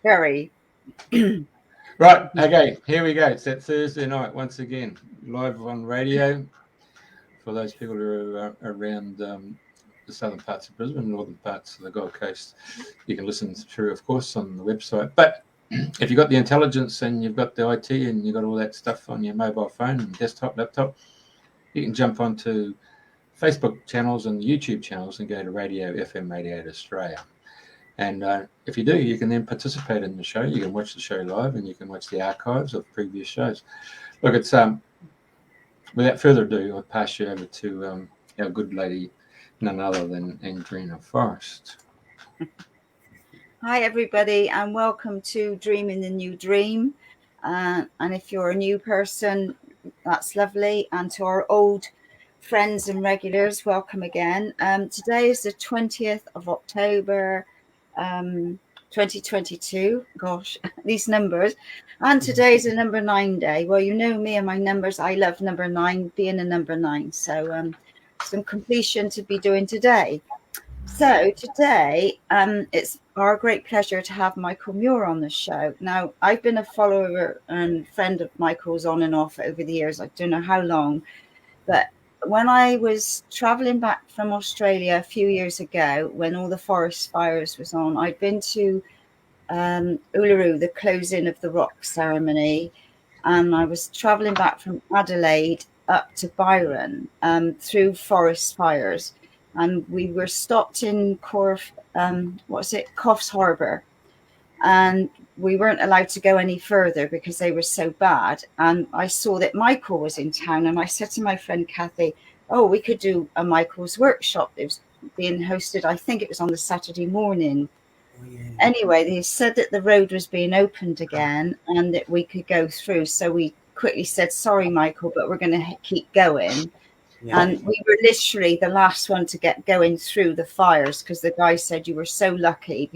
Very. Right, okay, here we go. It's that Thursday night once again, live on radio. For those people who are around the southern parts of Brisbane, northern parts of the Gold Coast, you can listen through, of course, on the website. But if you've got the intelligence and you've got the IT and you've got all that stuff on your mobile phone and desktop, laptop, you can jump onto Facebook channels and YouTube channels and go to Radio FM 88 Australia. And if you do, you can then participate in the show. You can watch the show live and you can watch the archives of previous shows. Look, it's without further ado, I'll pass you over to our good lady, none other than Andrena Forrest. Hi, everybody, and welcome to Dreaming the New Dream. And if you're a new person, that's lovely. And to our old friends and regulars, welcome again. Today is the 20th of October, 2022. Gosh, these numbers. And today's a number 9 day. Well, you know me and my numbers. I love number 9, being a number 9. So some completion to be doing today. So today, it's our great pleasure to have Michael Muir on the show. Now, I've been a follower and friend of Michael's on and off over the years. I don't know how long, but when I was traveling back from Australia a few years ago, when all the forest fires was on, I'd been to Uluru, the closing of the rock ceremony, and I was traveling back from Adelaide up to Byron through forest fires. And we were stopped in Coffs Harbour, and we weren't allowed to go any further because they were so bad. And I saw that Michael was in town, and I said to my friend Kathy, "Oh, we could do a Michael's workshop." It was being hosted, I think it was on the Saturday morning. Oh, yeah. Anyway, they said that the road was being opened again and that we could go through. So we quickly said, "Sorry, Michael, but we're going to keep going." Yeah. And we were literally the last one to get going through the fires because the guy said you were so lucky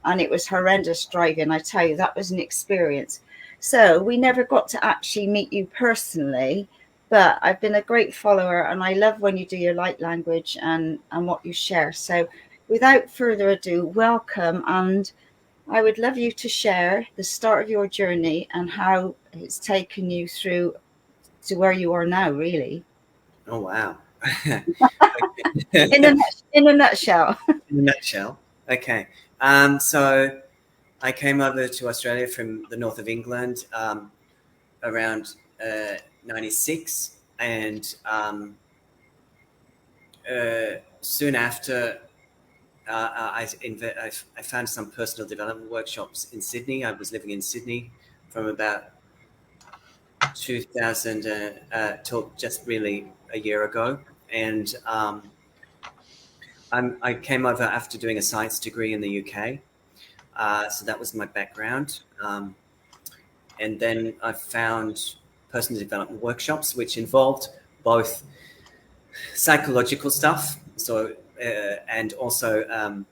and it was horrendous driving. I tell you, that was an experience. So we never got to actually meet you personally, but I've been a great follower and I love when you do your light language and what you share. So without further ado, welcome. And I would love you to share the start of your journey and how it's taken you through to where you are now, really. Oh, wow. In a nutshell. In a nutshell. Okay. So I came over to Australia from the north of England around 96. And soon after, I found some personal development workshops in Sydney. I was living in Sydney from about 2000 till just really a year ago, and I came over after doing a science degree in the UK, so that was my background, and then I found personal development workshops which involved both psychological stuff, so and also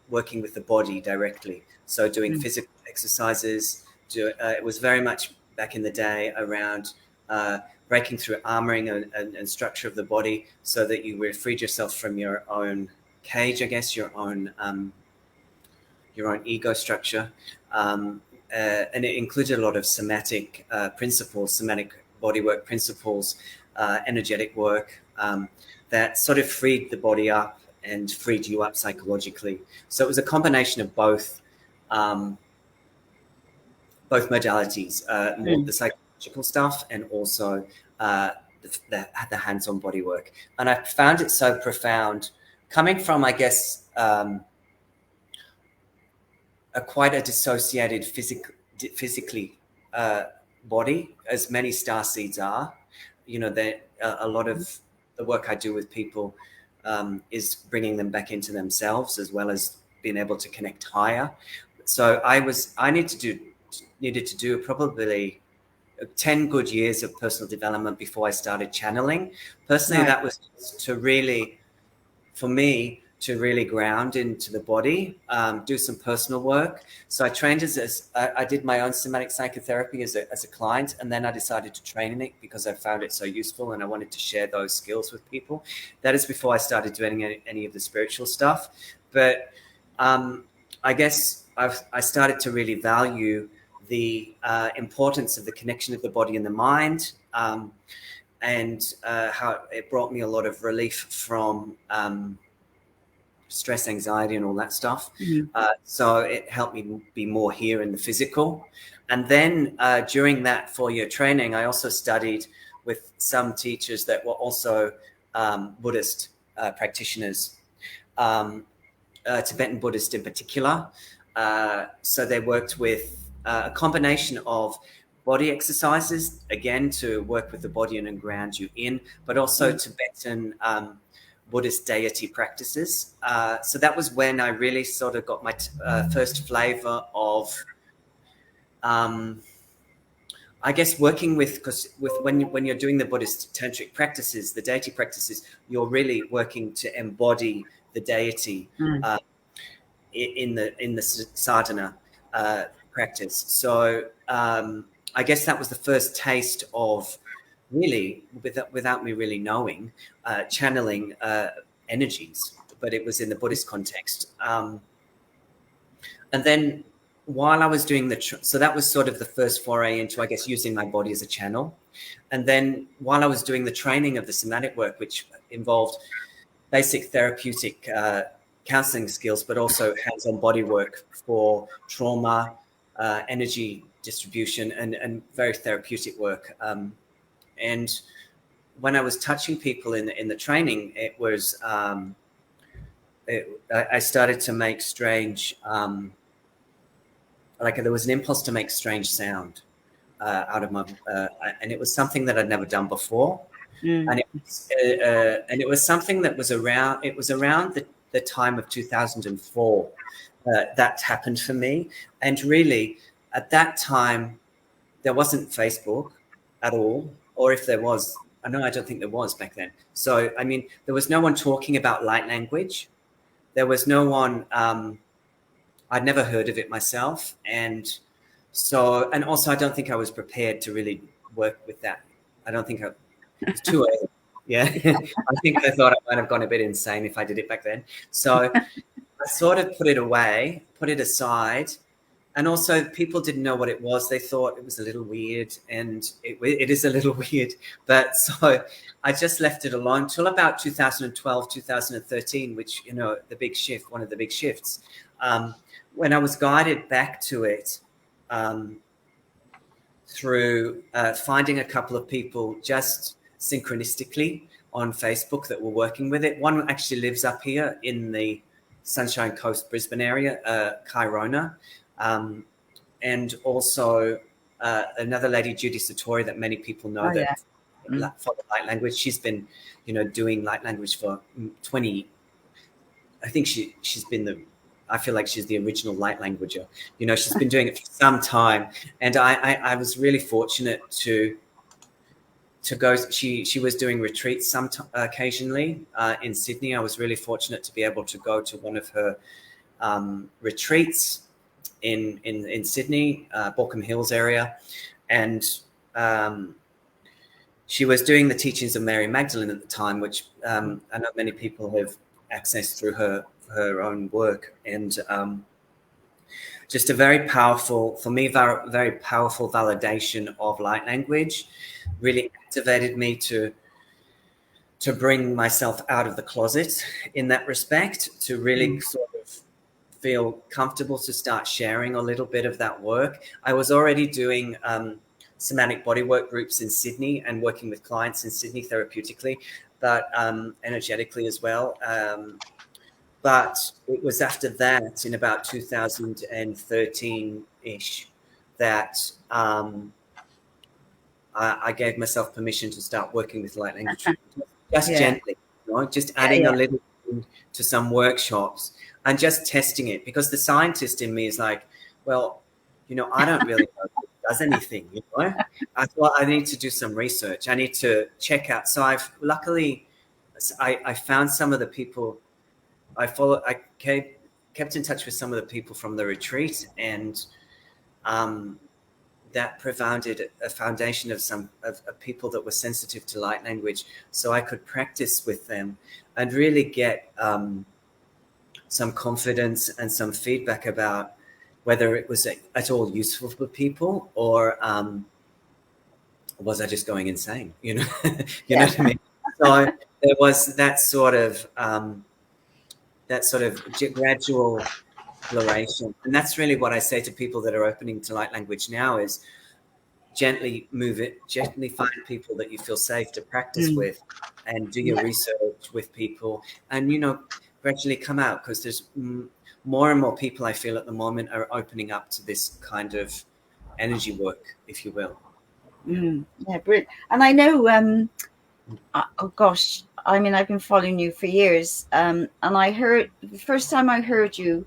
working with the body directly, so doing physical exercises. It was very much back in the day around breaking through armoring and structure of the body so that you freed yourself from your own cage, I guess, your own ego structure. And it included a lot of somatic principles, somatic bodywork principles, energetic work that sort of freed the body up and freed you up psychologically. So it was a combination of both modalities, the psychological stuff and also the hands-on body work. And I found it so profound, coming from, I guess, quite a dissociated physically body, as many starseeds are. You know, that a lot of the work I do with people is bringing them back into themselves, as well as being able to connect higher. So I needed to do probably 10 good years of personal development before I started channeling. Personally, That was for me to really ground into the body, do some personal work. So I trained I did my own somatic psychotherapy as a client, and then I decided to train in it because I found it so useful and I wanted to share those skills with people. That is before I started doing any of the spiritual stuff. But I guess I started to really value the importance of the connection of the body and the mind, and how it brought me a lot of relief from stress, anxiety, and all that stuff. So it helped me be more here in the physical. And then during that 4-year training, I also studied with some teachers that were also Buddhist practitioners, Tibetan Buddhist in particular. So they worked with a combination of body exercises, again, to work with the body and ground you in, but also Tibetan Buddhist deity practices. So that was when I really sort of got my first flavor of, I guess, working with, because when you're doing the Buddhist tantric practices, the deity practices, you're really working to embody the deity in the sadhana practice. So I guess that was the first taste of, really, without me really knowing, channeling energies, but it was in the Buddhist context. And then while I was doing so that was sort of the first foray into, I guess, using my body as a channel. And then while I was doing the training of the somatic work, which involved basic therapeutic counseling skills, but also hands-on body work for trauma, energy distribution, and very therapeutic work. And when I was touching people in the training, it was I started to make strange, like there was an impulse to make strange sound out of my, and it was something that I'd never done before, and it was something that was around. It was around the time of 2004 that happened for me, and really at that time there wasn't Facebook at all. Or if there was, I don't think there was back then. So, I mean, there was no one talking about light language. There was no one, I'd never heard of it myself. And also I don't think I was prepared to really work with that. I don't think it was too early. Yeah. I think I thought I might have gone a bit insane if I did it back then. So I sort of put it away, put it aside. And also people didn't know what it was. They thought it was a little weird, and it is a little weird. But so I just left it alone till about 2012, 2013, which, the big shift, one of the big shifts, when I was guided back to it through finding a couple of people just synchronistically on Facebook that were working with it. One actually lives up here in the Sunshine Coast, Brisbane area, Kairona. And also another lady, Judy Satori, that many people know for the light language. She's been, doing light language for 20. I think she's been I feel like she's the original light languager. She's been doing it for some time, and I was really fortunate to go. She was doing retreats occasionally in Sydney. I was really fortunate to be able to go to one of her retreats in Sydney, Baulkham Hills area, and she was doing the teachings of Mary Magdalene at the time, which I know many people have accessed through her own work, and just a very powerful, for me, very powerful validation of light language. Really activated me to bring myself out of the closet in that respect, to really sort of feel comfortable to start sharing a little bit of that work. I was already doing somatic bodywork groups in Sydney and working with clients in Sydney therapeutically, but energetically as well. But it was after that, in about 2013-ish, that I gave myself permission to start working with light language, just gently, just adding a little to some workshops and just testing it, because the scientist in me is like, well, I don't really know if it does anything, I thought I need to do some research. I need to check out. So luckily I found some of the people I followed. I kept in touch with some of the people from the retreat, and that provided a foundation of people that were sensitive to light language, so I could practice with them and really get some confidence and some feedback about whether it was at all useful for people, or was I just going insane? You know, you know what I mean? So there was that sort of gradual exploration, and that's really what I say to people that are opening to light language now: is gently move it, gently find people that you feel safe to practice with, and do your research with people, and gradually come out, because there's more and more people I feel at the moment are opening up to this kind of energy work, if you will. Yeah, brilliant. And I know, oh gosh, I mean, I've been following you for years, and I heard the first time I heard you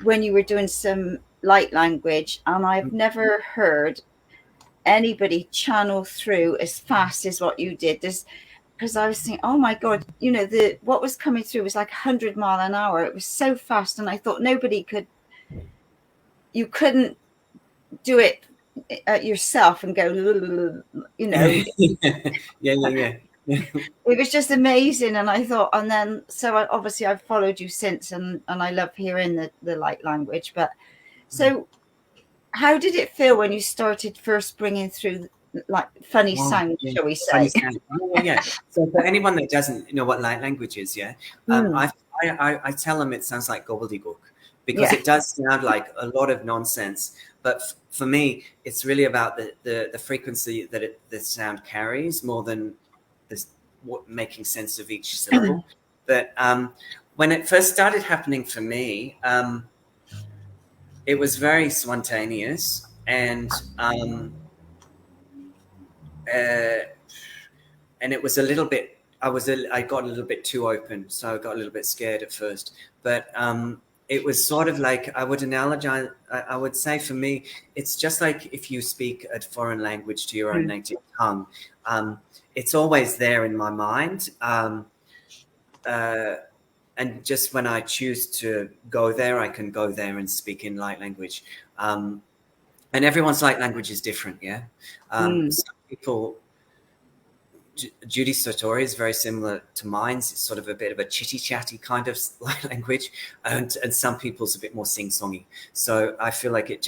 when you were doing some light language, and I've never heard anybody channel through as fast as what you did. Because I was thinking, oh my God, what was coming through was like 100 mile an hour. It was so fast, and I thought you couldn't do it yourself and go, yeah. It was just amazing. And I thought, and then obviously I've followed you since, and I love hearing the light language. But so how did it feel when you started first bringing through like funny sound, shall we say? So for anyone that doesn't know what light language is, I tell them it sounds like gobbledygook, because it does sound like a lot of nonsense. But for me, it's really about the frequency that the sound carries, more than making sense of each syllable. But when it first started happening for me, it was very spontaneous, and it was a little bit. I got a little bit too open, so I got a little bit scared at first. But it was sort of like, I would analogize. I would say for me, it's just like if you speak a foreign language to your own native tongue. It's always there in my mind. And just when I choose to go there, I can go there and speak in light language. And everyone's light language is different, yeah? Some people, Judy Sartori is very similar to mine. It's sort of a bit of a chitty-chatty kind of light language. And some people's a bit more sing-songy. So I feel like it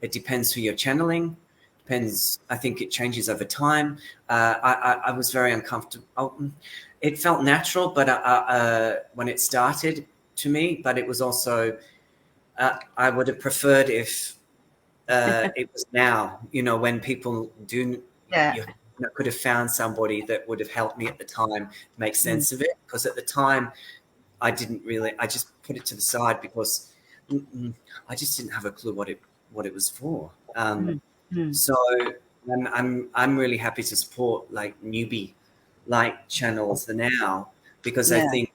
depends who you're channeling. Depends, I think it changes over time. I was very uncomfortable. It felt natural, but when it started to me, but it was also, I would have preferred if it was now, when people do, could have found somebody that would have helped me at the time make sense of it. Because at the time, I just put it to the side, because I just didn't have a clue what it was for. So I'm really happy to support like newbie light channels now, because I think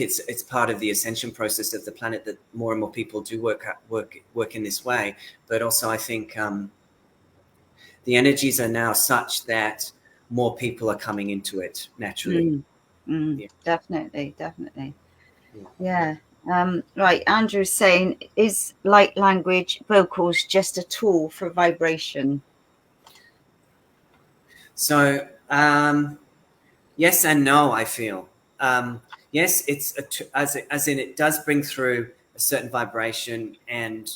it's part of the ascension process of the planet that more and more people do work in this way. But also I think the energies are now such that more people are coming into it naturally. Definitely. Yeah. Right, Andrew's saying, is light language vocals just a tool for vibration? So yes and no, I feel. Yes, it's as in it does bring through a certain vibration, and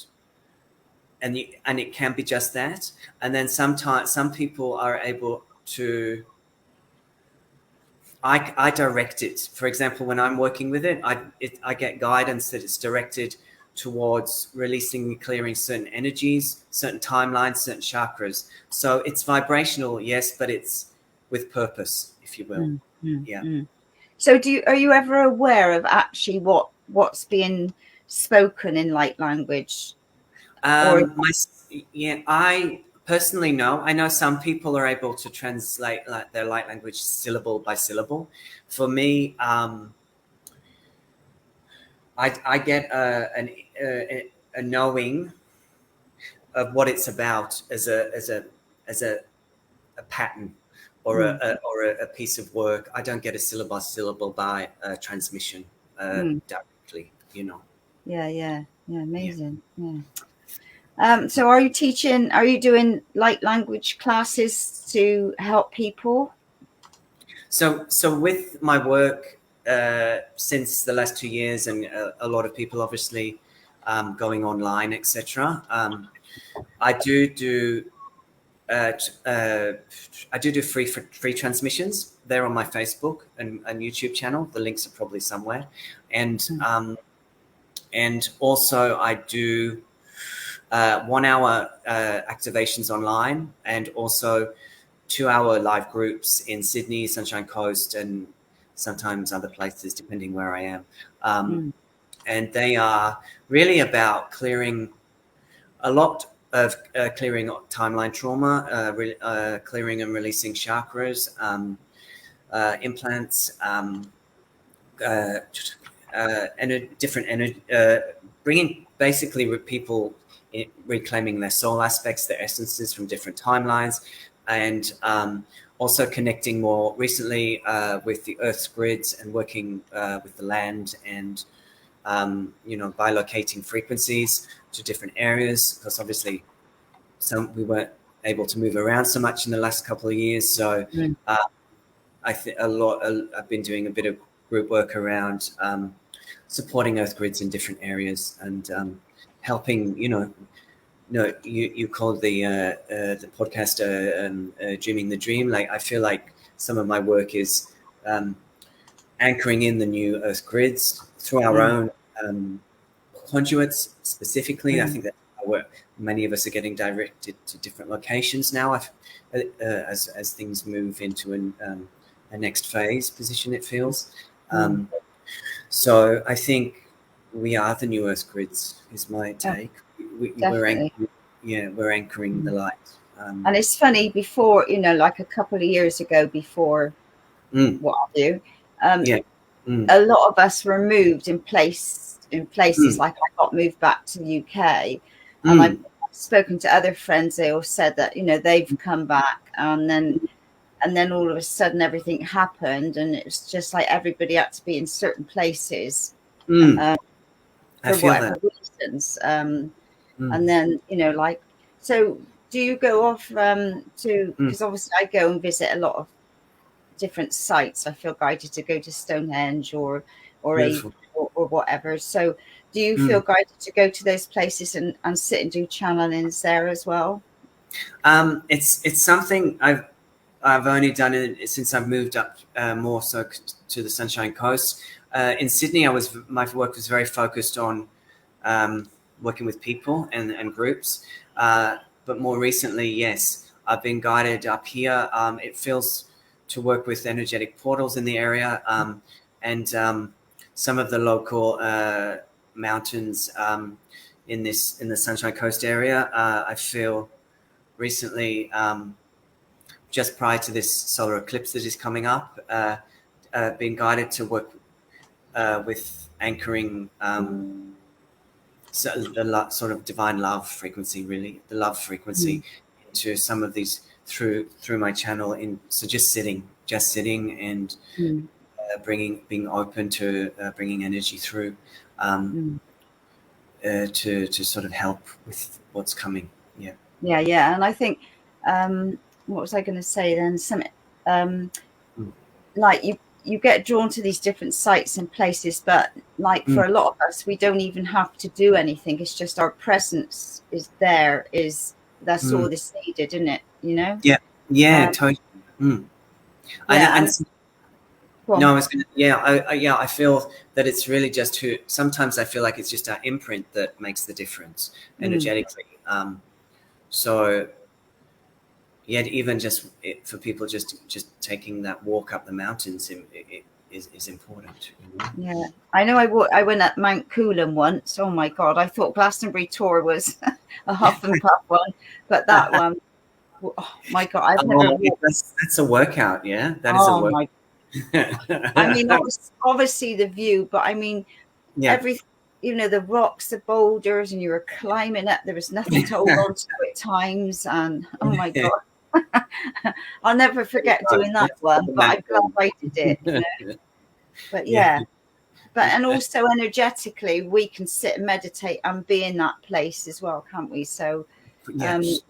it can be just that. And then sometimes some people are able to. I direct it. For example, when I'm working with it, I get guidance that it's directed towards releasing and clearing certain energies, certain timelines, certain chakras. So it's vibrational, yes, but it's with purpose, if you will. So are you ever aware of actually what's being spoken in light language? I personally know. I know some people are able to translate their light language syllable by syllable. For me, I get a knowing of what it's about as a pattern or a piece of work. I don't get a syllable by transmission directly. Yeah, amazing. Yeah. So are you doing light language classes to help people? So with my work since the last 2 years, and a lot of people obviously going online, etc. I do free transmissions. They're on my Facebook and YouTube channel. The links are probably somewhere, and also I do 1 hour activations online, and also 2 hour live groups in Sydney, Sunshine Coast, and sometimes other places depending where I am. And they are really about clearing a lot of clearing timeline trauma, clearing and releasing chakras, implants, and different energy, bringing basically people reclaiming their soul aspects, their essences from different timelines, and also connecting more recently with the Earth's grids and working with the land, and bilocating frequencies to different areas, because obviously we weren't able to move around so much in the last couple of years. So I think I've been doing a bit of group work around supporting Earth grids in different areas, and helping, you called the podcast Dreaming the Dream. Like, I feel like some of my work is anchoring in the new Earth grids through our own conduits specifically. I think that many of us are getting directed to different locations now, as things move into a next phase position, it feels. So I think we are the new Earth grids, is my take. We're anchoring the light. And it's funny, before, like a couple of years ago, before what I do, a lot of us were moved in places. Like, I got moved back to the UK, and I've spoken to other friends. They all said that they've come back, and then all of a sudden everything happened, and it's just like everybody had to be in certain places for whatever reasons. And then so do you go off to, because obviously I go and visit a lot of different sites. I feel guided to go to Stonehenge or whatever. So do you feel guided to go to those places and sit and do channelings there as well? It's something I've only done it since I've moved up more so to the Sunshine Coast. In Sydney, my work was very focused on working with people and groups. But more recently, yes, I've been guided up here. It feels to work with energetic portals in the area, and some of the local mountains in the Sunshine Coast area. I feel recently, just prior to this solar eclipse that is coming up, being guided to work with anchoring the sort of divine love frequency, really, the love frequency, into some of these through my channel. So just sitting and being open to bringing energy through to sort of help with what's coming. Yeah. And I think what was I going to say then? Like you get drawn to these different sites and places, but like for a lot of us, we don't even have to do anything. It's just our presence is there. That's all that's needed, isn't it? Totally. I feel that it's really just sometimes I feel like it's just our imprint that makes the difference energetically. So even just for people just taking that walk up the mountains is important. Yeah, I know. I went up Mount Coolum once. Oh my God, I thought Glastonbury tour was a huff and puff one, but that one, oh my God, I've never walked. That's a workout. Yeah, that is a workout. I mean, obviously the view, but I mean, everything. The rocks, the boulders, and you were climbing up. There was nothing to hold on to at times, and oh my God, I'll never forget doing that one. But I'm glad I did it. But and also energetically, we can sit and meditate and be in that place as well, can't we? So, there's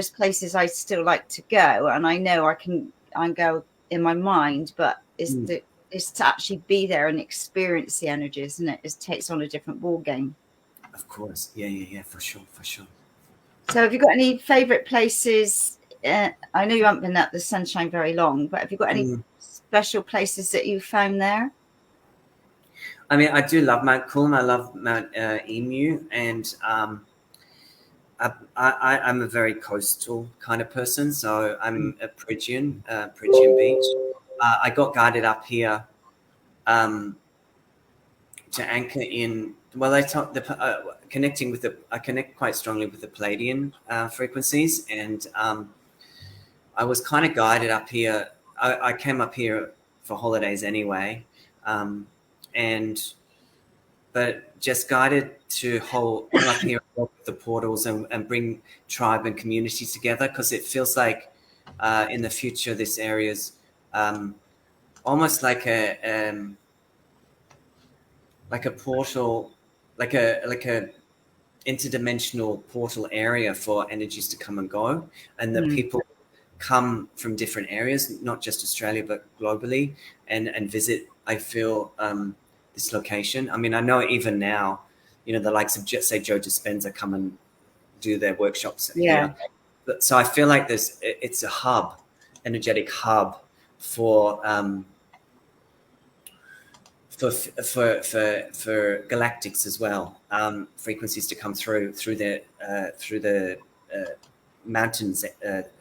places I still like to go, and I know I go in my mind, but is to actually be there and experience the energies, and it takes on a different ball game. Of course. Yeah, for sure. So have you got any favorite places? I know you haven't been at the Sunshine very long, but have you got any special places that you found there? I mean, I do love Mount Coolum. I love Mount Emu, and I'm a very coastal kind of person, so I'm a Phrygian Beach. I got guided up here to anchor in. Well, I talk connecting with I connect quite strongly with the Palladian frequencies, and I was kind of guided up here. I came up here for holidays anyway, but just guided to come up here with the portals and bring tribe and community together, because it feels like in the future this area's almost like a portal, like a interdimensional portal area for energies to come and go, and the people come from different areas, not just Australia but globally, and visit. I feel this location. I mean, I know even now, you know, the likes of say Joe Dispenza come and do their workshops here. But so I feel like it's a hub, energetic hub for galactics as well, frequencies to come through the mountains that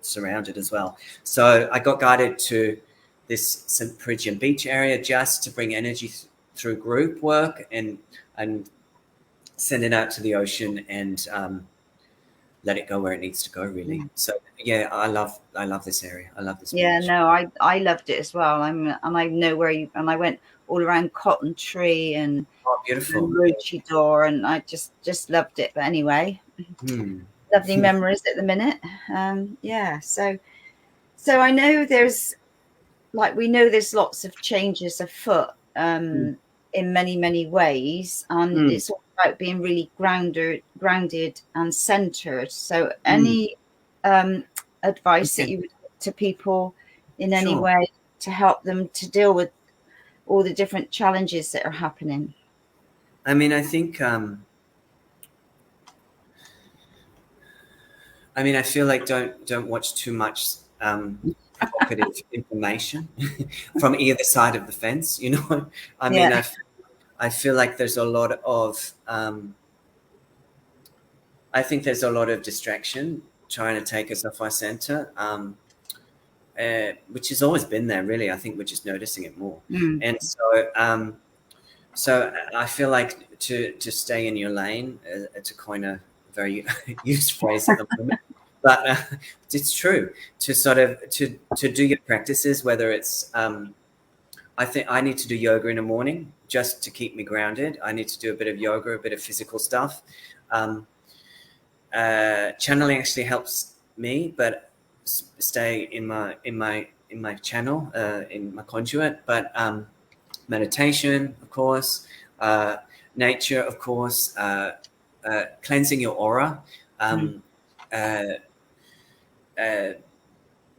surround it as well. So I got guided to this St. Phrygian Beach area just to bring energy through group work and send it out to the ocean and let it go where it needs to go, really. So yeah, I love this area. I love this beach. Yeah, no, I loved it as well. And I know where and I went all around Cotton Tree and beautiful Maroochydore, and I just loved it. But anyway, lovely memories at the minute. Yeah, so I know there's there's lots of changes afoot in many ways, and it's all about being really grounded and centered. So any advice that you would give to people in any way to help them to deal with all the different challenges that are happening? I mean, I think I feel like don't watch too much provocative information from either side of the fence, you know. I mean, I feel like there's a lot of I think there's a lot of distraction trying to take us off our center, which has always been there, really. I think we're just noticing it more. And so I feel like to stay in your lane, to coin a very used phrase at the moment, but it's true, to sort of to do your practices, whether it's I think I need to do yoga in the morning just to keep me grounded. I need to do a bit of yoga, a bit of physical stuff. Channeling actually helps me, but stay in my channel, in my conduit. But meditation, of course, nature, of course, cleansing your aura,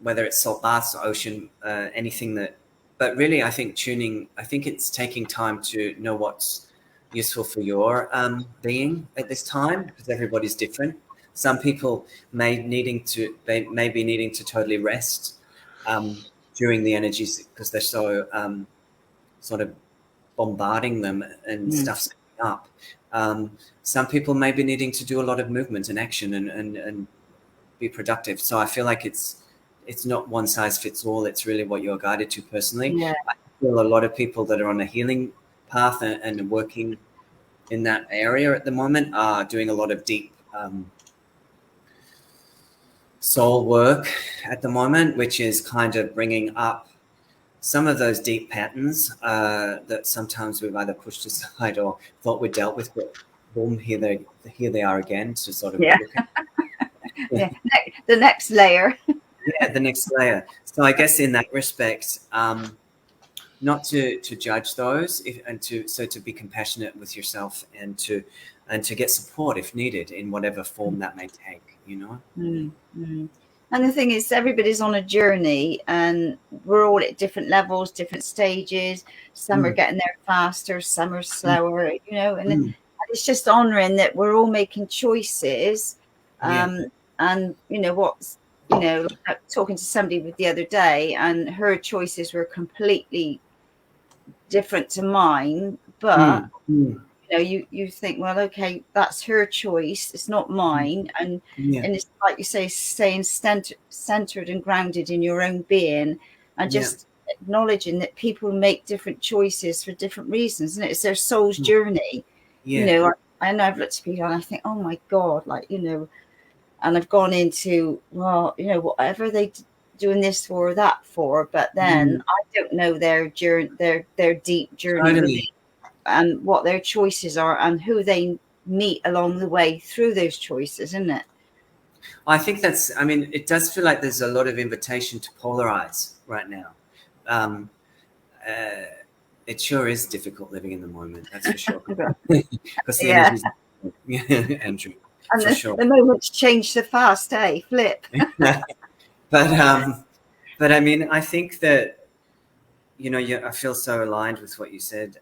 whether it's salt baths or ocean, anything that. But really, I think it's taking time to know what's useful for your being at this time, because everybody's different. Some people may be needing to totally rest during the energies, because they're so sort of bombarding them and stuff's up. Some people may be needing to do a lot of movement and action and be productive. So I feel like it's not one size fits all. It's really what you're guided to personally. Yeah. I feel a lot of people that are on a healing path and working in that area at the moment are doing a lot of deep soul work at the moment, which is kind of bringing up some of those deep patterns that sometimes we've either pushed aside or thought we dealt with, but boom, here they are again to sort of look at. The next layer. Yeah, the next layer. So I guess in that respect, not to judge those, to be compassionate with yourself and to get support if needed in whatever form that may take, you know. And the thing is, everybody's on a journey, and we're all at different levels, different stages. Some are getting there faster, some are slower, and it's just honoring that we're all making choices. And what's, like talking to somebody the other day, and her choices were completely different to mine, but you think, well, okay, that's her choice, it's not mine. And it's like you say, staying centered and grounded in your own being, and just acknowledging that people make different choices for different reasons, and it's their soul's journey. I know I've looked at people and I think, oh my God, like, and I've gone into, well, whatever they doing this for or that for, but then I don't know their journey, their deep journey Totally. and what their choices are and who they meet along the way through those choices, isn't it? I think I mean, it does feel like there's a lot of invitation to polarize right now. It sure is difficult living in the moment, that's for sure. Because the energy, Andrew, and for sure. The moments change so fast, flip. But I mean, I think that, I feel so aligned with what you said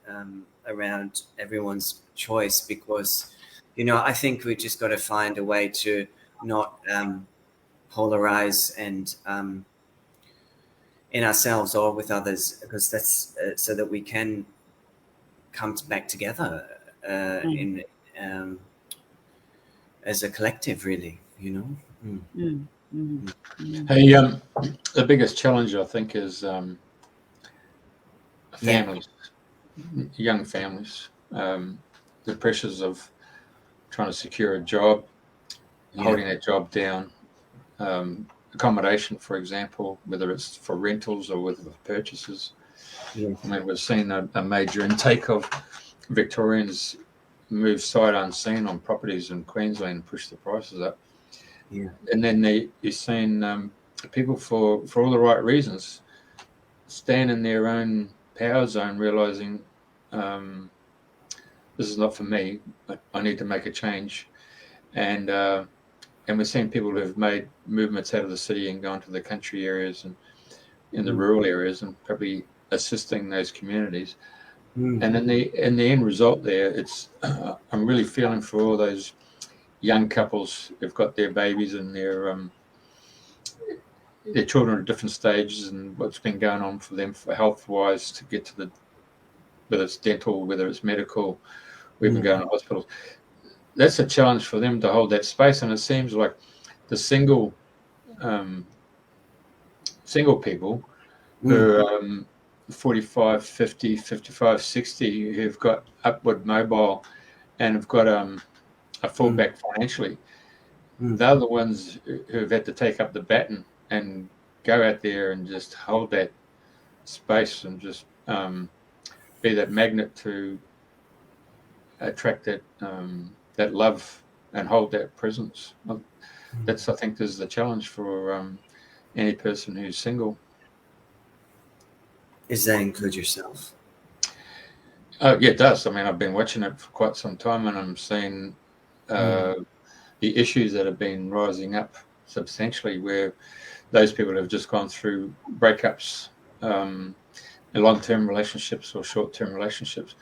around everyone's choice, because, I think we just got to find a way to not polarize and in ourselves or with others, because that's so that we can come back together in as a collective, really, Hey, the biggest challenge, I think, is families, young families, the pressures of trying to secure a job, holding that job down, accommodation, for example, whether it's for rentals or whether for purchases. I mean, we've seen a major intake of Victorians move sight unseen on properties in Queensland and push the prices up. And then you're seeing people for all the right reasons stand in their own power zone, realizing this is not for me. I need to make a change. And we're seeing people who have made movements out of the city and gone to the country areas and in the rural areas, and probably assisting those communities. And in the end result there, it's I'm really feeling for all those young couples who've got their babies and their children at different stages, and what's been going on for them for health-wise to get to whether it's dental, whether it's medical, or even going to hospitals. That's a challenge for them to hold that space. And it seems like the single people who are 45, 50, 55, 60, who've got upward mobile and have got a fallback financially, they're the ones who've had to take up the baton and go out there and just hold that space and just be that magnet to attract that love and hold that presence. That's, I think, is the challenge for any person who's single. Does that include yourself? Oh, yeah, it does. I mean, I've been watching it for quite some time, and I'm seeing the issues that have been rising up substantially, where those people have just gone through breakups in long-term relationships or short-term relationships.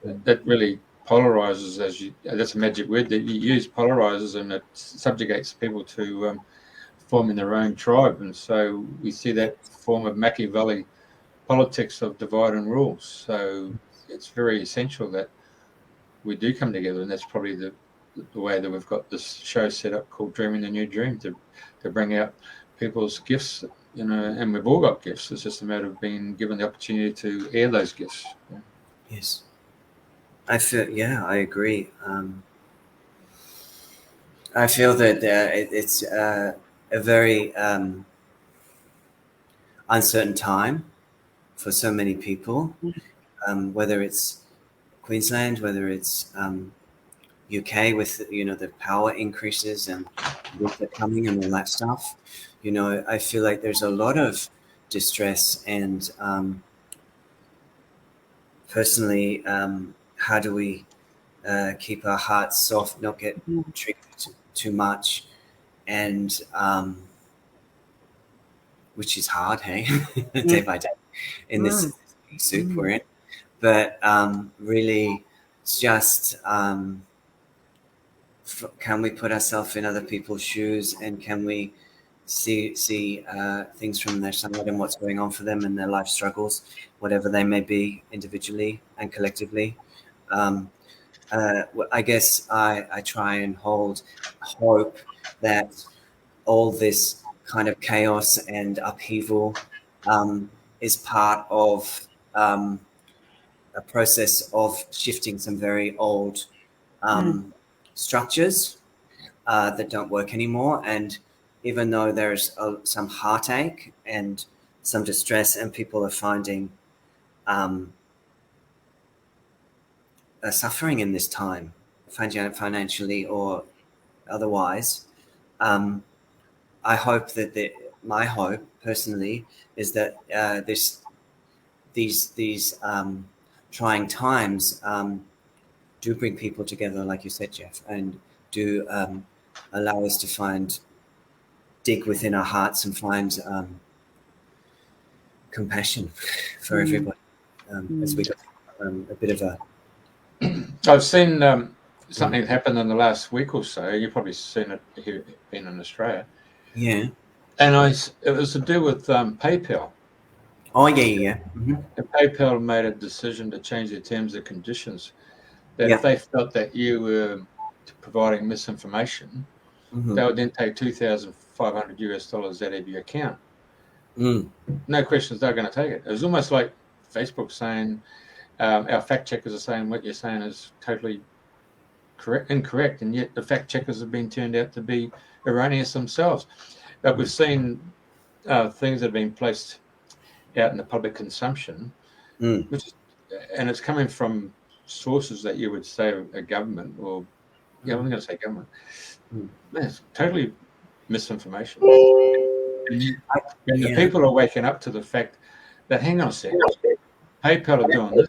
That really polarizes, that's a magic word that you use, polarizes, and it subjugates people to forming their own tribe. And so we see that form of Machiavelli politics of divide and rule. So it's very essential that we do come together, and that's probably the way that we've got this show set up called Dreaming the New Dream, to bring out people's gifts, and we've all got gifts. It's just a matter of being given the opportunity to air those gifts. Yes. I agree. I feel that it's a very uncertain time for so many people, whether it's Queensland, whether it's UK with the power increases and winter coming and all that stuff. I feel like there's a lot of distress, and personally, how do we keep our hearts soft, not get triggered too much, and which is hard, hey, day by day in this soup we're in. But really, it's just can we put ourselves in other people's shoes, and can we see things from their side and what's going on for them and their life struggles, whatever they may be, individually and collectively. I guess I try and hold hope that all this kind of chaos and upheaval is part of a process of shifting some very old structures that don't work anymore. And even though there's some heartache and some distress, and people are finding suffering in this time, financially or otherwise, I hope that my hope personally is that these trying times do bring people together, like you said, Jeff, and do allow us to dig within our hearts and find compassion for everybody as we go a bit of a... I've seen something happen in the last week or so. You've probably seen it here in Australia. Yeah. And it was to do with PayPal. Oh, yeah. Mm-hmm. And PayPal made a decision to change their terms and conditions. That if they felt that you were providing misinformation, they would then take $2,500 out of your account. No questions, they're going to take it. It was almost like Facebook saying, our fact checkers are saying what you're saying is totally incorrect, and yet the fact checkers have been turned out to be erroneous themselves. But we've seen things that have been placed out in the public consumption, and it's coming from sources that you would say a government, or I'm going to say government. It's totally misinformation. And the people are waking up to the fact that, hang on a second, PayPal are doing this.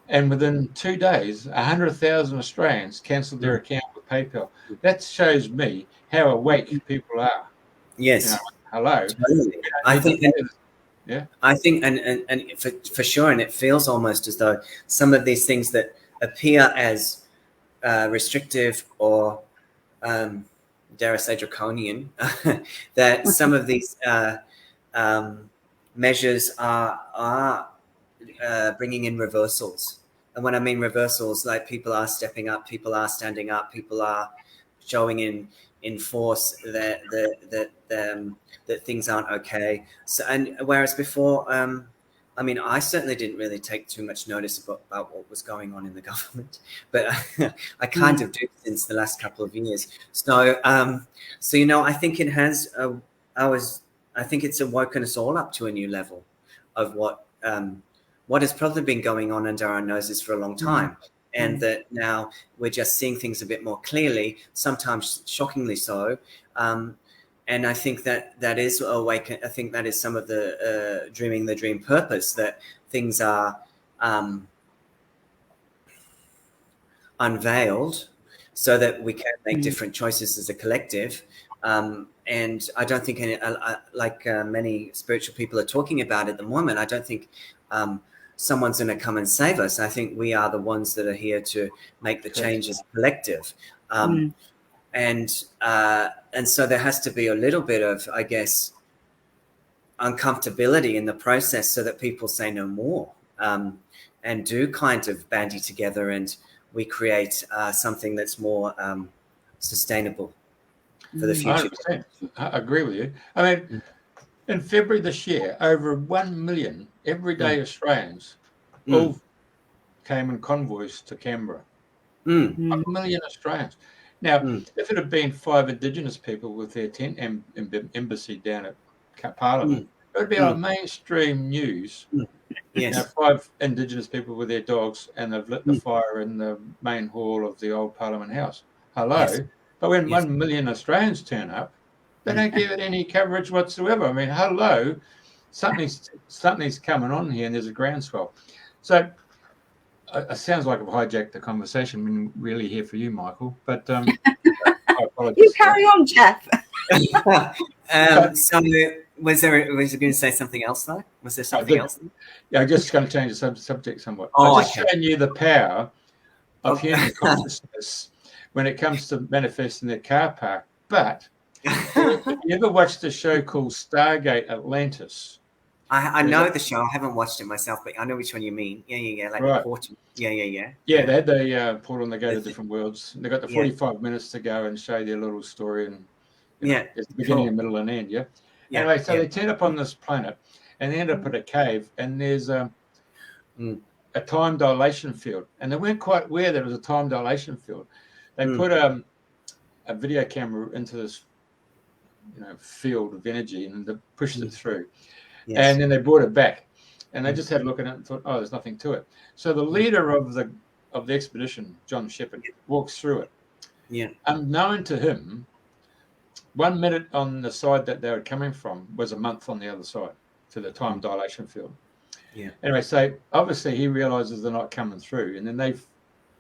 And within 2 days, 100,000 Australians cancelled their account with PayPal. That shows me how awake people are. Yes. Hello. Totally. I think, and for sure, and it feels almost as though some of these things that appear as restrictive or, dare I say, draconian, that some of these measures are bringing in reversals. And when I mean reversals, like people are stepping up, people are standing up, people are showing in force that things aren't okay. So, and whereas before, I mean, I certainly didn't really take too much notice about what was going on in the government, but I kind of do since the last couple of years. So, I think it has. I think it's awoken us all up to a new level of what has probably been going on under our noses for a long time. And that now we're just seeing things a bit more clearly, sometimes shockingly so. And I think that is awaken. I think that is some of the dreaming the dream purpose, that things are unveiled so that we can make different choices as a collective. And I don't think many spiritual people are talking about at the moment, I don't think someone's going to come and save us. I think we are the ones that are here to make the change as a collective. And so there has to be a little bit of, I guess, uncomfortability in the process so that people say no more, and do kind of bandy together, and we create something that's more sustainable for the future. 100%. I agree with you. I mean, in February this year, over 1 million everyday Australians all came in convoys to Canberra. 1 million Australians. Now, if it had been 5 Indigenous people with their tent embassy down at Parliament, it would be on mainstream news. Yes. 5 Indigenous people with their dogs, and they've lit the fire in the main hall of the old Parliament House. Hello. Yes. But when 1 million Australians turn up, they don't give it any coverage whatsoever. I mean, hello, something's coming on here, and there's a groundswell. So it sounds like I've hijacked the conversation. I mean, really here for you, Michael. But I apologize. You carry on, Jeff. Was you going to say something else though? Was there something else? Yeah, I'm just going to change the subject somewhat. Oh, I'm just showing you the power of human consciousness when it comes to manifesting the car park. But you ever watched a show called Stargate Atlantis? I know the show. I haven't watched it myself, but I know which one you mean. Yeah. Like the portal. Yeah. Yeah, they had the portal and they go to different worlds. They got the 45 minutes to go and show their little story, and there's the beginning, and middle, and end. Yeah. Anyway, so they turn up on this planet, and they end up at a cave, and there's a time dilation field, and they weren't quite aware that it was a time dilation field. They put a video camera into this, field of energy, and they pushed it through, and then they brought it back, and they just had a look at it and thought, oh, there's nothing to it. So the leader of the expedition, John Shepard, walks through it. Yeah. Unknown to him, 1 minute on the side that they were coming from was a month on the other side to the time dilation field. Yeah. Anyway, so obviously he realizes they're not coming through, and then they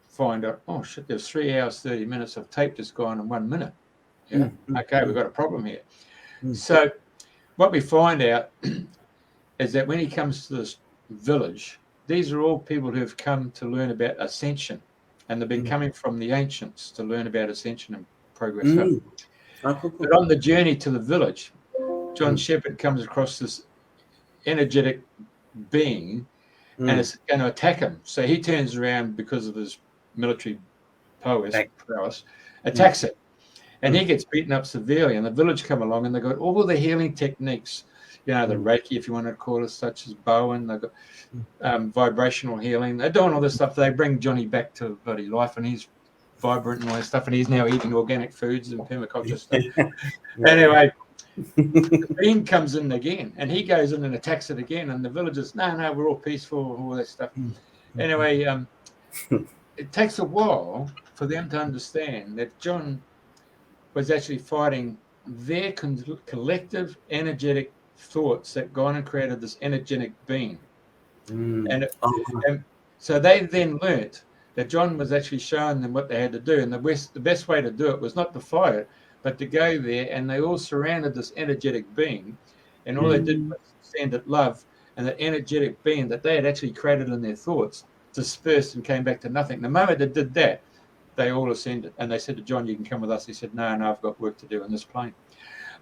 find out, oh shit, there's 3 hours 30 minutes of tape just gone in 1 minute. Yeah. Okay, we've got a problem here. So what we find out is that when he comes to this village, these are all people who have come to learn about ascension, and they've been coming from the ancients to learn about ascension and progress up. Cool. But on the journey to the village, John Shepard comes across this energetic being, and it's going to attack him. So he turns around because of his military prowess, attacks it, and he gets beaten up severely. And the village come along, and they've got all the healing techniques, the Reiki, if you want to call it, such as Bowen. They've got vibrational healing. They're doing all this stuff. They bring Johnny back to bloody life, and he's vibrant and all that stuff, and he's now eating organic foods and permaculture stuff. Anyway, the being comes in again, and he goes in and attacks it again, and the villagers, no, we're all peaceful and all that stuff. Anyway, it takes a while for them to understand that John was actually fighting their collective energetic thoughts that gone and created this energetic being. And so they then learnt that John was actually showing them what they had to do, and the best way to do it was not to fight it, but to go there, and they all surrounded this energetic being, and all they did was send it love, and the energetic being that they had actually created in their thoughts dispersed and came back to nothing. The moment they did that, they all ascended, and they said to John, you can come with us. He said, no, I've got work to do on this plane.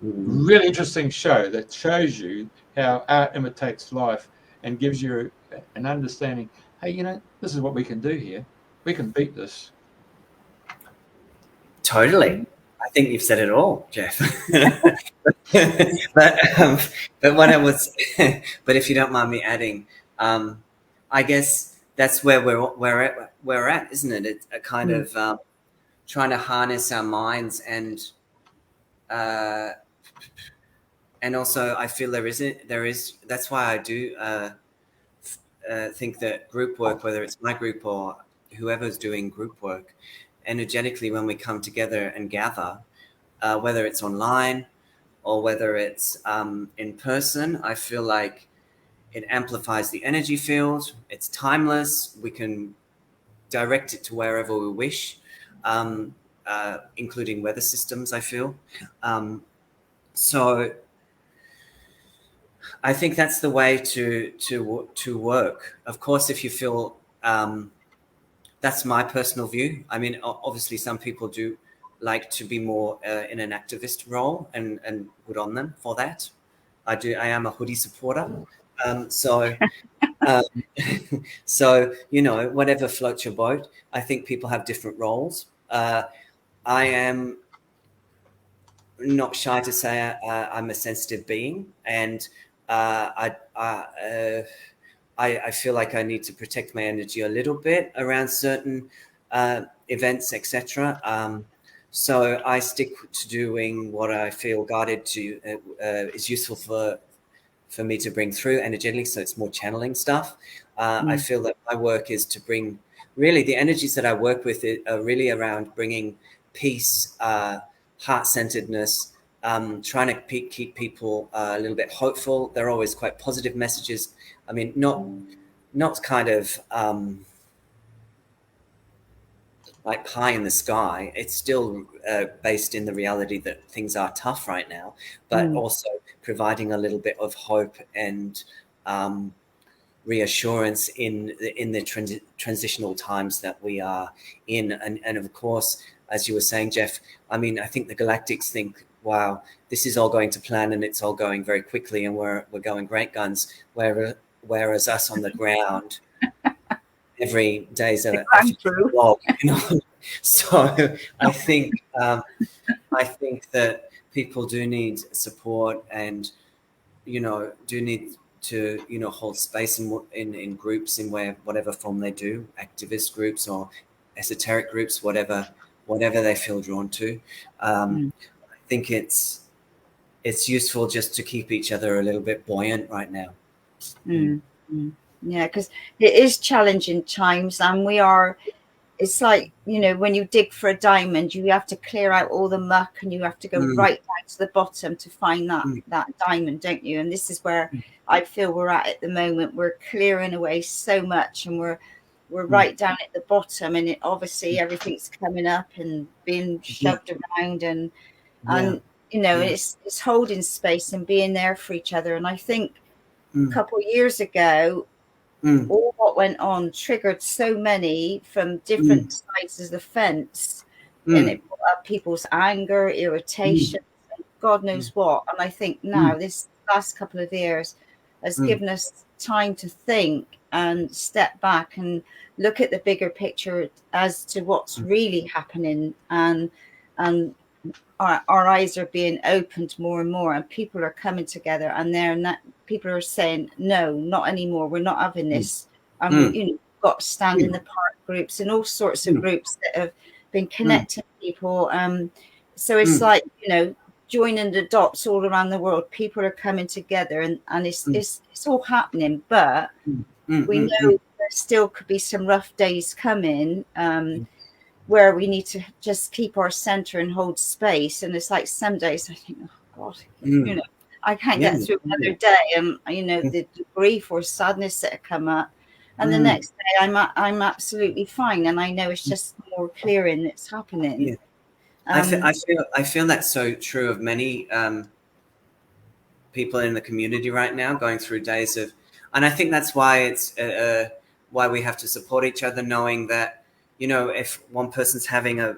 Really interesting show that shows you how art imitates life and gives you an understanding, hey, this is what we can do here. We can beat this. Totally. I think you've said it all, Jeff. but what I was, but if you don't mind me adding, I guess that's where we're at, isn't it? It's a kind of trying to harness our minds, and also I feel there is. That's why I do think that group work, whether it's my group or whoever's doing group work, energetically, when we come together and gather, whether it's online or whether it's in person, I feel like it amplifies the energy field. It's timeless. We can direct it to wherever we wish, including weather systems, I feel. So I think that's the way to work. Of course, if you feel, that's my personal view. I mean, obviously some people do like to be more in an activist role, and good on them for that. I am a hoodie supporter. So whatever floats your boat. I think people have different roles. I am not shy to say I'm a sensitive being, and I feel like I need to protect my energy a little bit around certain events, etc. So I stick to doing what I feel guided to is useful for me to bring through energetically. So it's more channeling stuff. I feel that my work is to bring, really the energies that I work with are really around bringing peace, heart-centeredness, trying to keep people a little bit hopeful. They're always quite positive messages. I mean, not kind of like pie in the sky. It's still based in the reality that things are tough right now, but also providing a little bit of hope and reassurance in the transitional times that we are in. And of course, as you were saying, Jeff, I mean, I think the galactics think, wow, this is all going to plan and it's all going very quickly and we're going great guns, whereas us on the ground, every day is a vlog, you know. So I think that people do need support, and you know, do need to, you know, hold space in groups in whatever form they do, activist groups or esoteric groups, whatever they feel drawn to. I think it's useful just to keep each other a little bit buoyant right now. Yeah, because it is challenging times, and it's like, you know, when you dig for a diamond, you have to clear out all the muck and you have to go right down to the bottom to find that diamond, don't you? And this is where I feel we're at the moment. We're clearing away so much, and we're right down at the bottom, and obviously everything's coming up and being shoved around, and you know, it's holding space and being there for each other. And I think a couple of years ago, all what went on triggered so many from different sides of the fence, and it brought up people's anger, irritation, and God knows what. And I think now this last couple of years has given us time to think and step back and look at the bigger picture as to what's really happening, and our eyes are being opened more and more, and people are coming together, and people are saying, no, not anymore. We're not having this. You know, got stand in the park groups and all sorts of groups that have been connecting people. So it's like, you know, joining the dots all around the world. People are coming together, and it's all happening. But we know there still could be some rough days coming. Where we need to just keep our center and hold space. And it's like some days I think, oh God, you know, I can't get through another day. And you know, the grief or sadness that come up, and the next day I'm absolutely fine, and I know it's just more clearing that's happening. I feel that's so true of many people in the community right now, going through days of, and I think that's why it's why we have to support each other, knowing that, you know, if one person's having a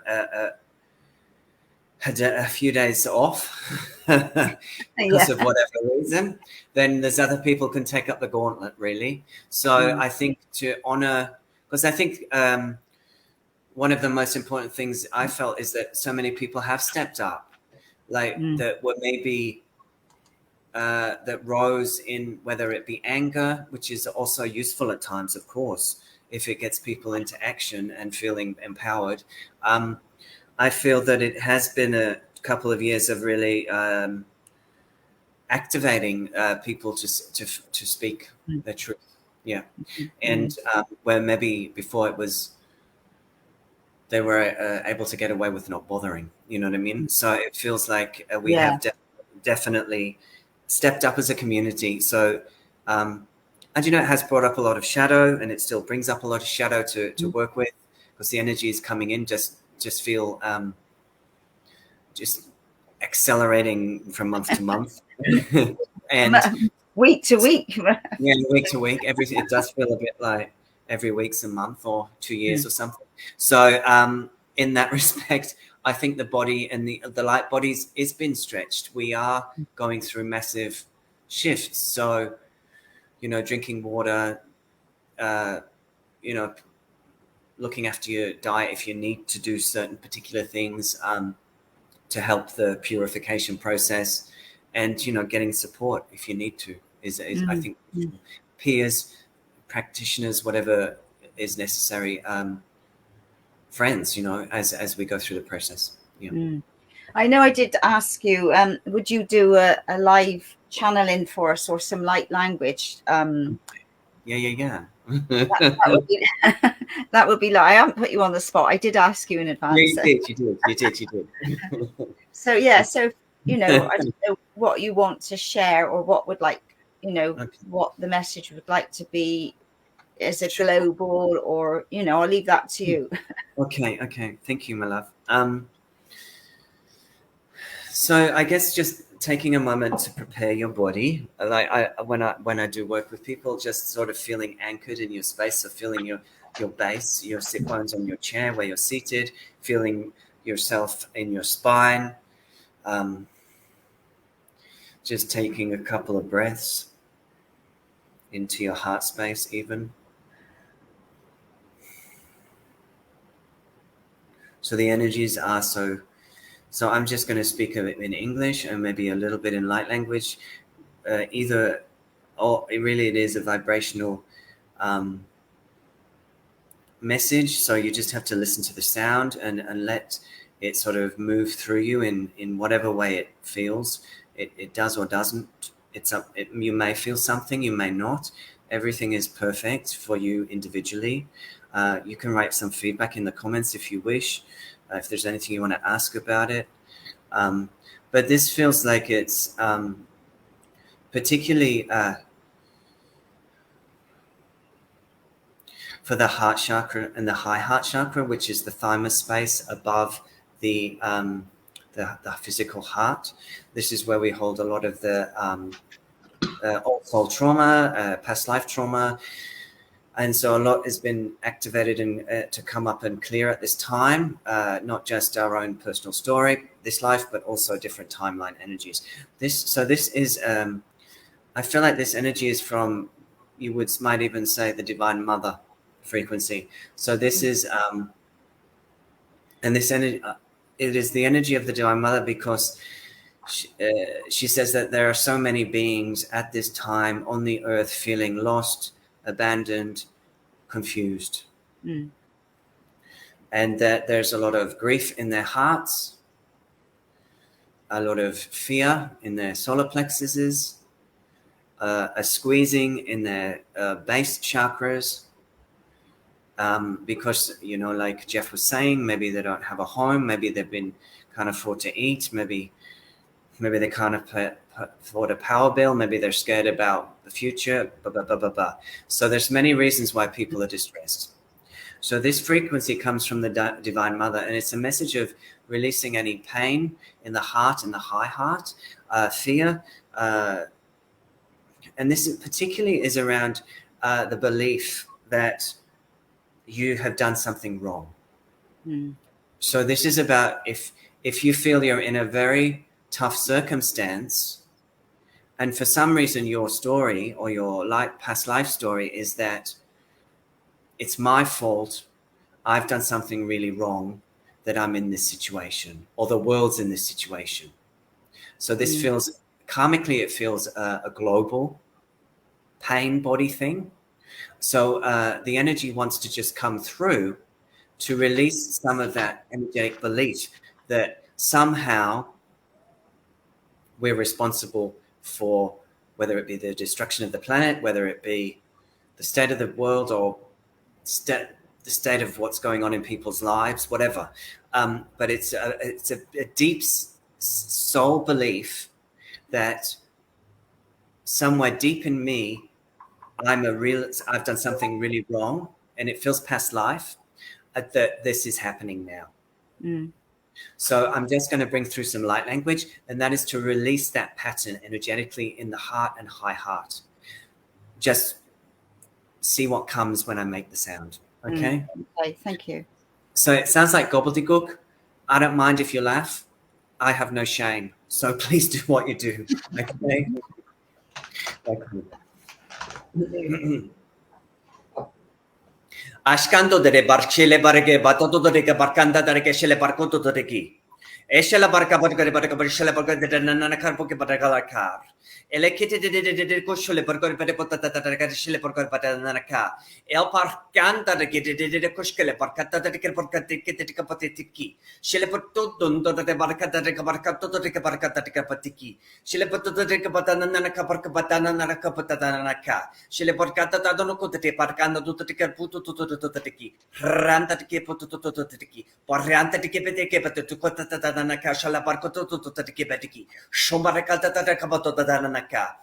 few days off because of whatever reason, then there's other people can take up the gauntlet, really. So I think to honor, because I think one of the most important things I felt is that so many people have stepped up, like that were maybe that rose in, whether it be anger, which is also useful at times, of course, if it gets people into action and feeling empowered. I feel that it has been a couple of years of really activating people to speak their truth. Yeah. And where maybe before it was, they were able to get away with not bothering, you know what I mean? So it feels like we have definitely stepped up as a community. So, and you know, it has brought up a lot of shadow, and it still brings up a lot of shadow to work with, because the energy is coming in, just feel just accelerating from month to month and week to week. Week to week. It does feel a bit like every week's a month or 2 years or something. So in that respect, I think the body and the light bodies is been stretched. We are going through massive shifts. So, you know, drinking water, you know, looking after your diet if you need to do certain particular things to help the purification process, and, you know, getting support if you need to is I think peers, practitioners, whatever is necessary, friends, you know, as we go through the process. Yeah. I know I did ask you, would you do a live channeling for us, or some light language? Yeah. That would be like, I haven't put you on the spot. I did ask you in advance. Yeah, you did. So yeah, so, you know, I don't know what you want to share, or what would like, you know, what the message would like to be is it global, or, you know, I'll leave that to you. Okay. Thank you, my love. So I guess just taking a moment to prepare your body, like when I do work with people, just sort of feeling anchored in your space, so feeling your base, your sit bones on your chair where you're seated, feeling yourself in your spine. Just taking a couple of breaths into your heart space even. So the energies are so I'm just going to speak of it in English and maybe a little bit in light language, either, or it is a vibrational message. So you just have to listen to the sound and let it sort of move through you in whatever way it feels. It does or doesn't. You may feel something, you may not. Everything is perfect for you individually. You can write some feedback in the comments if you wish, if there's anything you want to ask about it. But this feels like it's particularly for the heart chakra and the high heart chakra, which is the thymus space above the physical heart. This is where we hold a lot of the old soul trauma, past life trauma. And so a lot has been activated and to come up and clear at this time, not just our own personal story, this life, but also different timeline energies. This is, I feel like this energy is from, might even say, the Divine Mother frequency. So this is, and this energy, it is the energy of the Divine Mother, because she says that there are so many beings at this time on the earth feeling lost, abandoned, confused, and that there's a lot of grief in their hearts, a lot of fear in their solar plexuses, a squeezing in their base chakras, because, you know, like Jeff was saying, maybe they don't have a home, maybe they've been can't afford to eat, maybe they can't afford a power bill, maybe they're scared about the future, So there's many reasons why people are distressed. So this frequency comes from the Divine Mother, and it's a message of releasing any pain in the heart and the high heart, fear, and this particularly is around the belief that you have done something wrong. So this is about if you feel you're in a very tough circumstance, and for some reason your story or your past life story is that it's my fault, I've done something really wrong, that I'm in this situation, or the world's in this situation. So this feels, karmically, it feels a global pain body thing. So the energy wants to just come through to release some of that energetic belief that somehow we're responsible for, whether it be the destruction of the planet, whether it be the state of the world, or the state of what's going on in people's lives, whatever. But it's a deep soul belief that somewhere deep in me, I've done something really wrong, and it feels past life, that this is happening now. So I'm just going to bring through some light language, and that is to release that pattern energetically in the heart and high heart. Just see what comes when I make the sound. Okay? Okay, thank you. So it sounds like gobbledygook. I don't mind if you laugh. I have no shame. So please do what you do. Okay? Ashkanto de barchele barge batoto de barkanda de shele barkoto de ki. Eshela barka barka barshela barka de nana karpo ke barka. Elekite de koshole barka de potata de shele barka patanaka. El parkanta de koshkele barkata de barka de kapatiki. Shele poto dondo de barka de barka toto de barka de kapatiki. Shele poto de kapatanana kaparka patana naka patanaka. Shele barkata dono kote parkanda tutto de karputo tutto tiki. Ranta de kepoto tiki. Paranta de kepete kepete to kota naka shala barkoto to tiki betiki. Shombarakata kabato naka.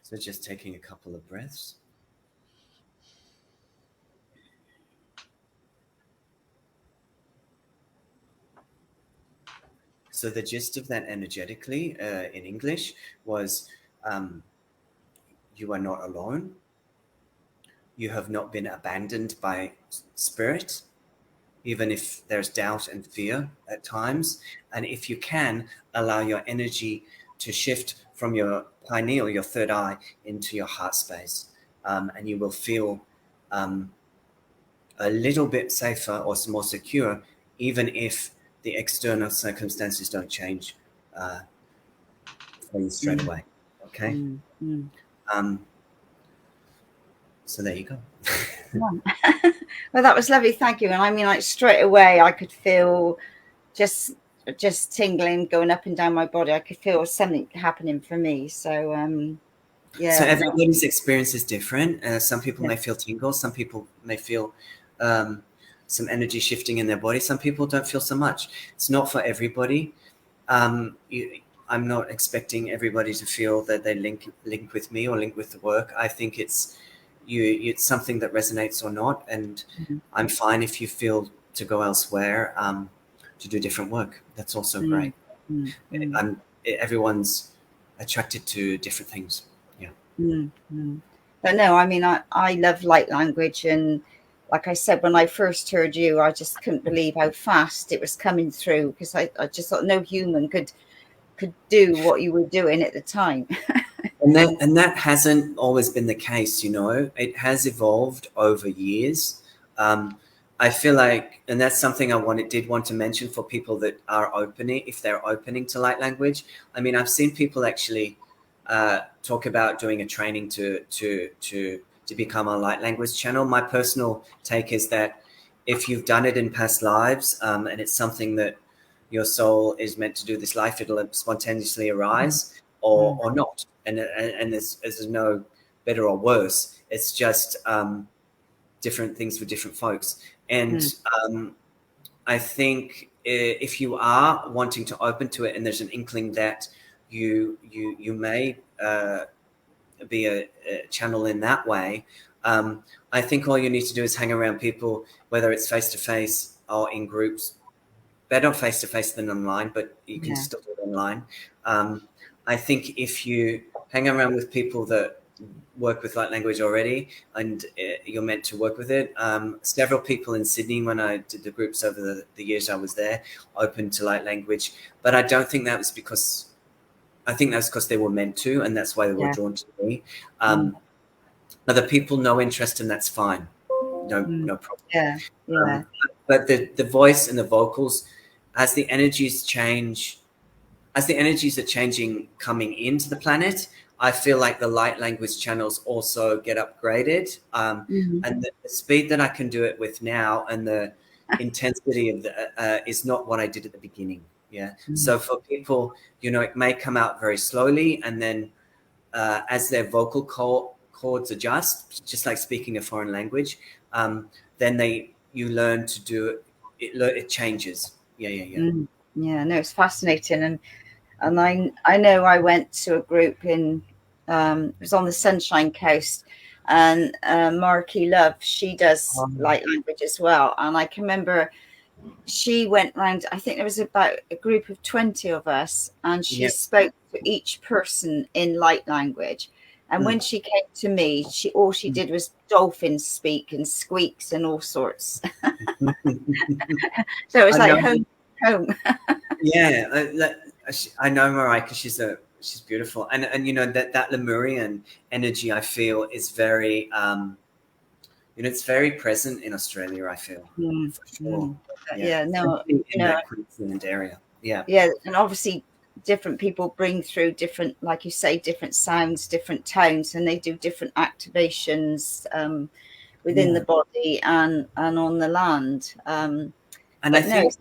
So just taking a couple of breaths. So the gist of that energetically in English was you are not alone. You have not been abandoned by spirit, even if there's doubt and fear at times. And if you can, allow your energy to shift from your pineal, your third eye, into your heart space. And you will feel a little bit safer or more secure, even if the external circumstances don't change for you straight away. Okay? So there you go. Well, that was lovely. Thank you. And I mean, like straight away, I could feel just tingling, going up and down my body. I could feel something happening for me. So, yeah. So everybody's experience is different. Some people may feel tingles. Some people may feel some energy shifting in their body. Some people don't feel so much. It's not for everybody. I'm not expecting everybody to feel that they link with me or link with the work. I think it's something that resonates or not, and I'm fine if you feel to go elsewhere to do different work. That's also great. Everyone's attracted to different things. But no, I mean, I love light language, and like I said, when I first heard you, I just couldn't believe how fast it was coming through, because I just thought no human could do what you were doing at the time. And that hasn't always been the case, you know. It has evolved over years. I feel like, and that's something I did want to mention for people that are opening, if they're opening to light language. I mean, I've seen people actually talk about doing a training to become a light language channel. My personal take is that if you've done it in past lives and it's something that your soul is meant to do this life, it'll spontaneously arise or not. And there's no better or worse. It's just different things for different folks. And I think if you are wanting to open to it and there's an inkling that you may be a channel in that way, I think all you need to do is hang around people, whether it's face-to-face or in groups. Better face-to-face than online, but you can still do it online. I think if you hang around with people that work with light language already and you're meant to work with it. Several people in Sydney, when I did the groups over the years I was there, open to light language. But I don't think that was because, I think that's because they were meant to, and that's why they were drawn to me. Other people, no interest, and that's fine. No problem. But the voice and the vocals, as the energies change, as the energies are changing coming into the planet, I feel like the light language channels also get upgraded. And the speed that I can do it with now and the intensity of the is not what I did at the beginning. So for people, you know, it may come out very slowly, and then as their vocal cords adjust, just like speaking a foreign language, then you learn to do it. It changes. Yeah, no, it's fascinating. And I know I went to a group in it was on the Sunshine Coast, and Marky Love, she does light language as well. And I can remember she went round, I think there was about a group of 20 of us, and she spoke to each person in light language. And when she came to me, all she did was dolphin speak and squeaks and all sorts. So it was like home. I know Mariah because she's beautiful, and you know that Lemurian energy I feel is very it's very present in Australia. I feel for sure. In that Queensland area. And obviously different people bring through different, like you say, different sounds, different tones, and they do different activations within the body and on the land. And I think,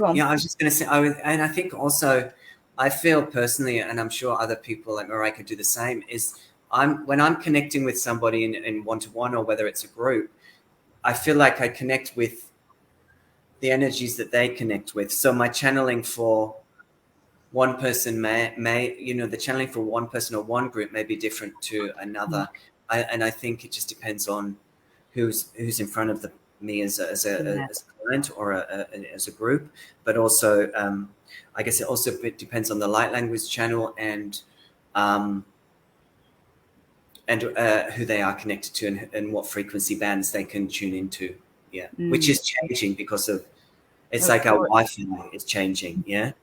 I was just going to say, I think also I feel personally, and I'm sure other people like Marai could do the same, is when I'm connecting with somebody in one-to-one, or whether it's a group, I feel like I connect with the energies that they connect with. So my channeling for one person may the channeling for one person or one group may be different to another. And I think it just depends on who's in front of me as a client or as a group, but also I guess it also depends on the light language channel and who they are connected to, and what frequency bands they can tune into. Yeah, which is changing because of it's like our Wi-Fi is changing. Yeah.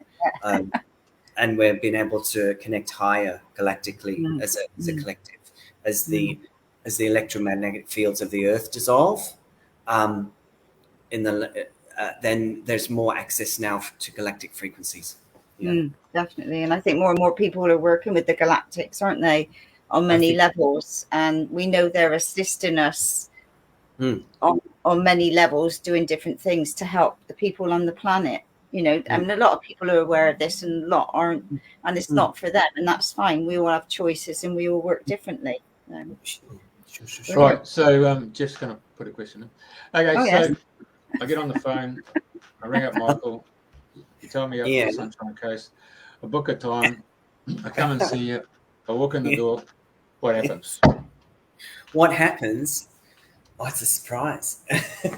And we've been able to connect higher galactically as a collective, as the electromagnetic fields of the Earth dissolve. Then there's more access now to galactic frequencies. Yeah. Definitely, and I think more and more people are working with the galactics, aren't they, on many levels? And we know they're assisting us on many levels, doing different things to help the people on the planet. I mean, a lot of people are aware of this and a lot aren't, and it's not for them, and that's fine. We all have choices and we all work differently. Sure. Right, so Jeff's going to put a question in. Okay, yes. I get on the phone, I ring up Michael, you tell me up to the Sunshine Coast, I book a time, I come and see you, I walk in the door, what happens? What happens? Oh, it's a surprise.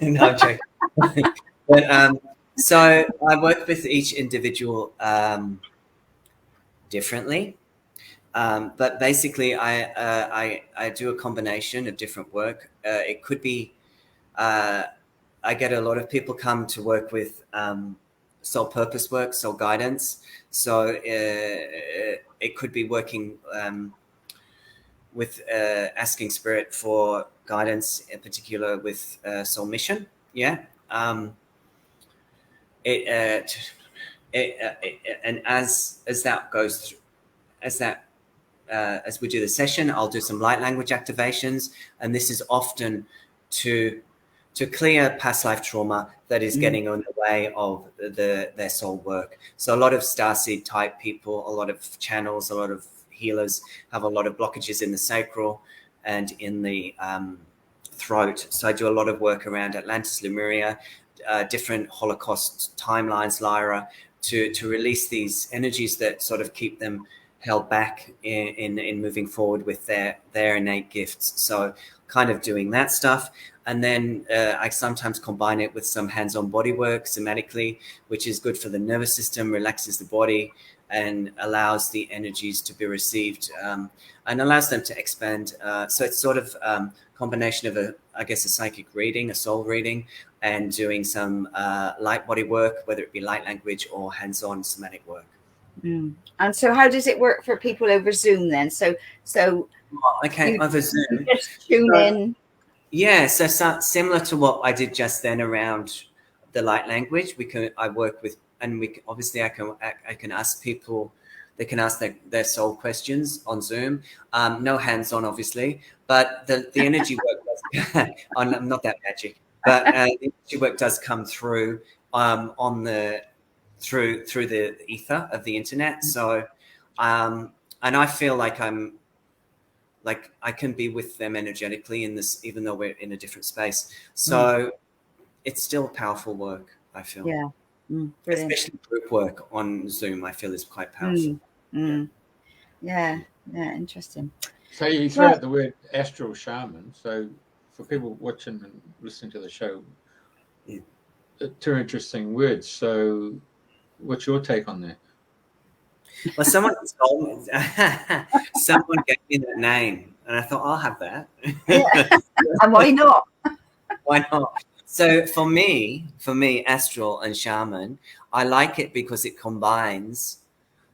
No, I'm joking. But so I work with each individual differently, but basically I do a combination of different work. It could be I get a lot of people come to work with soul purpose work, soul guidance. So it could be working with asking spirit for guidance, in particular with soul mission. Yeah. And as that goes through, as we do the session, I'll do some light language activations, and this is often to clear past life trauma that is getting in the way of their soul work. So a lot of starseed type people, a lot of channels, a lot of healers have a lot of blockages in the sacral and in the throat. So I do a lot of work around Atlantis, Lemuria, different Holocaust timelines, Lyra, to release these energies that sort of keep them held back in moving forward with their innate gifts. So kind of doing that stuff. And then I sometimes combine it with some hands-on body work somatically, which is good for the nervous system, relaxes the body, and allows the energies to be received and allows them to expand. So it's sort of combination of a psychic reading, a soul reading, and doing some light body work, whether it be light language or hands-on somatic work. And so how does it work for people over Zoom then? So over Zoom. You just tune in. Yeah, so similar to what I did just then around the light language, I work with, and I can ask people, they can ask their soul questions on Zoom. No hands-on, obviously, but the energy work I'm not that magic, but the energy work does come through through the ether of the internet. So and I feel like I can be with them energetically in this, even though we're in a different space. So it's still powerful work, I feel. Yeah. Especially group work on Zoom, I feel is quite powerful. Yeah, interesting. So you throw out the word astral shaman. So for people watching and listening to the show, two interesting words. So what's your take on that? Well, someone gave me that name, and I thought I'll have that. And why not? Why not? So for me, astral and shaman, I like it because it combines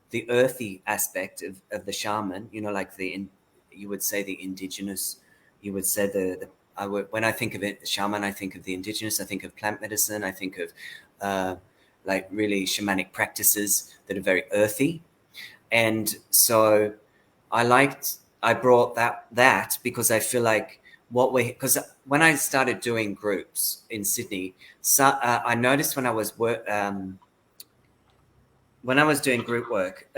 the earthy aspect of the shaman. Like you would say the indigenous. You would say when I think of it, shaman, I think of the indigenous. I think of plant medicine. I think of like really shamanic practices that are very earthy. And so I brought that because I feel like because when I started doing groups in Sydney, I noticed when I was when I was doing group work,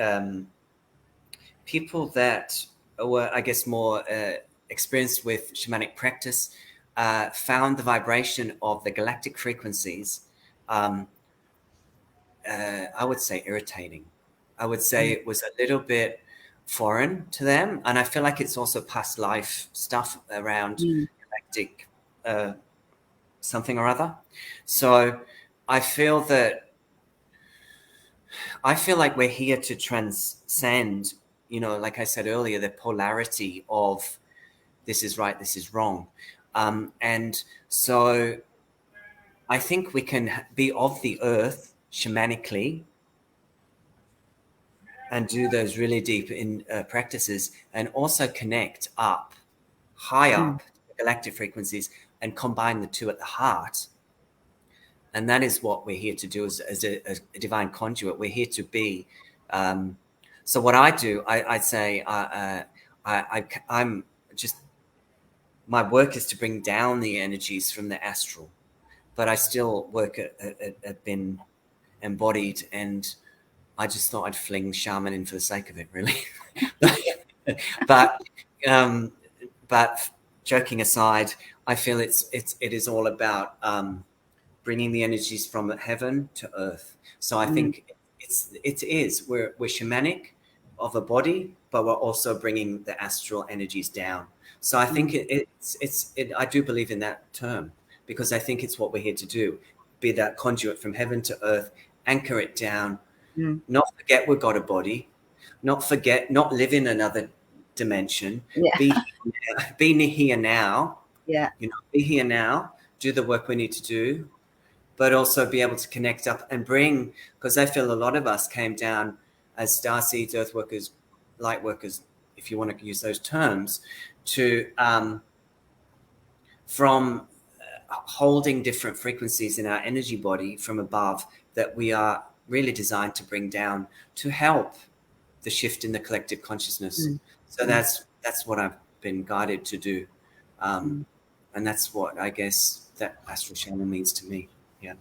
people that were, I guess, more experienced with shamanic practice found the vibration of the galactic frequencies, I would say, irritating. I would say it was a little bit foreign to them, and I feel like it's also past life stuff around galactic something or other. So I feel like we're here to transcend, like I said earlier, the polarity of this is right, this is wrong. And so I think we can be of the earth shamanically and do those really deep practices, and also connect up, high up, the galactic frequencies, and combine the two at the heart. And that is what we're here to do as a divine conduit. We're here to be. So what I do, I'd say, I'm just, my work is to bring down the energies from the astral, but I still work at being embodied, and I just thought I'd fling shaman in for the sake of it, really. but joking aside, I feel it is all about bringing the energies from heaven to earth. So I think we're shamanic of a body, but we're also bringing the astral energies down. So I think I do believe in that term, because I think it's what we're here to do, be that conduit from heaven to earth, anchor it down, not forget we've got a body, not live in another dimension, be here now, be here now, do the work we need to do, but also be able to connect up and bring, because I feel a lot of us came down as starseeds, earth workers, light workers, if you want to use those terms, to from holding different frequencies in our energy body from above that we are really designed to bring down to help the shift in the collective consciousness. So that's what I've been guided to do. And that's what I guess that astral shaman means to me. Yeah.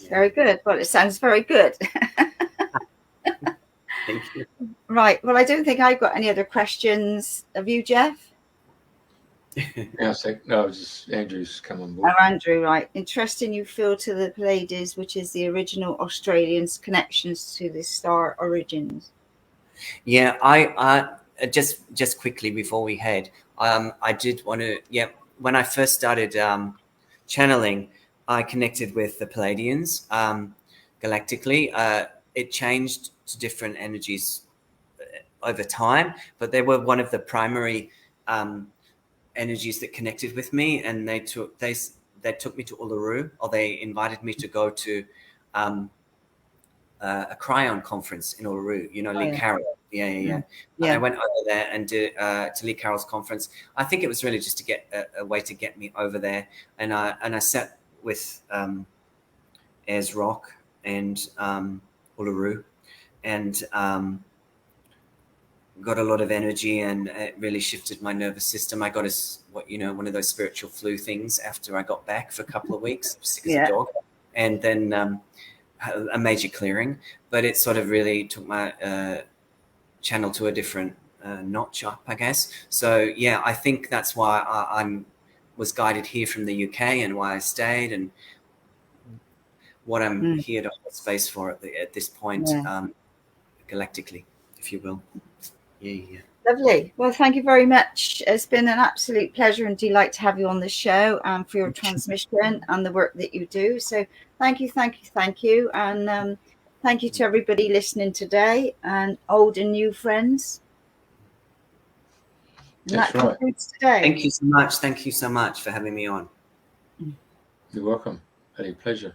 Very good. Well, it sounds very good. Thank you. Right. Well, I don't think I've got any other questions. Have you, Jeff? No, just Andrew's come on board. Oh, Andrew, right. Interesting you feel to the Pleiades, which is the original Australians' connections to the star origins. Yeah, I just quickly before we head, I did want to, when I first started channeling, I connected with the Pleiadians galactically. It changed to different energies over time, but they were one of the primary energies that connected with me, and they took me to Uluru, or they invited me to go to a cryon conference in Uluru. Lee Carroll. Yeah. And I went over there and did to Lee Carroll's conference. I think it was really just to get a way to get me over there, and I sat with Ayers Rock and Uluru, and got a lot of energy, and it really shifted my nervous system. I got one of those spiritual flu things after I got back for a couple of weeks, sick as a dog, and then a major clearing. But it sort of really took my channel to a different notch up, I guess. So yeah, I think that's why I was guided here from the UK, and why I stayed, and what I'm here to hold space for at this point, galactically, if you will. Yeah. Lovely. Well, thank you very much. It's been an absolute pleasure and delight to have you on the show, and for your transmission and the work that you do. So thank you. And thank you to everybody listening today, and old and new friends. And that concludes today. Thank you so much. Thank you so much for having me on. You're welcome. Any pleasure.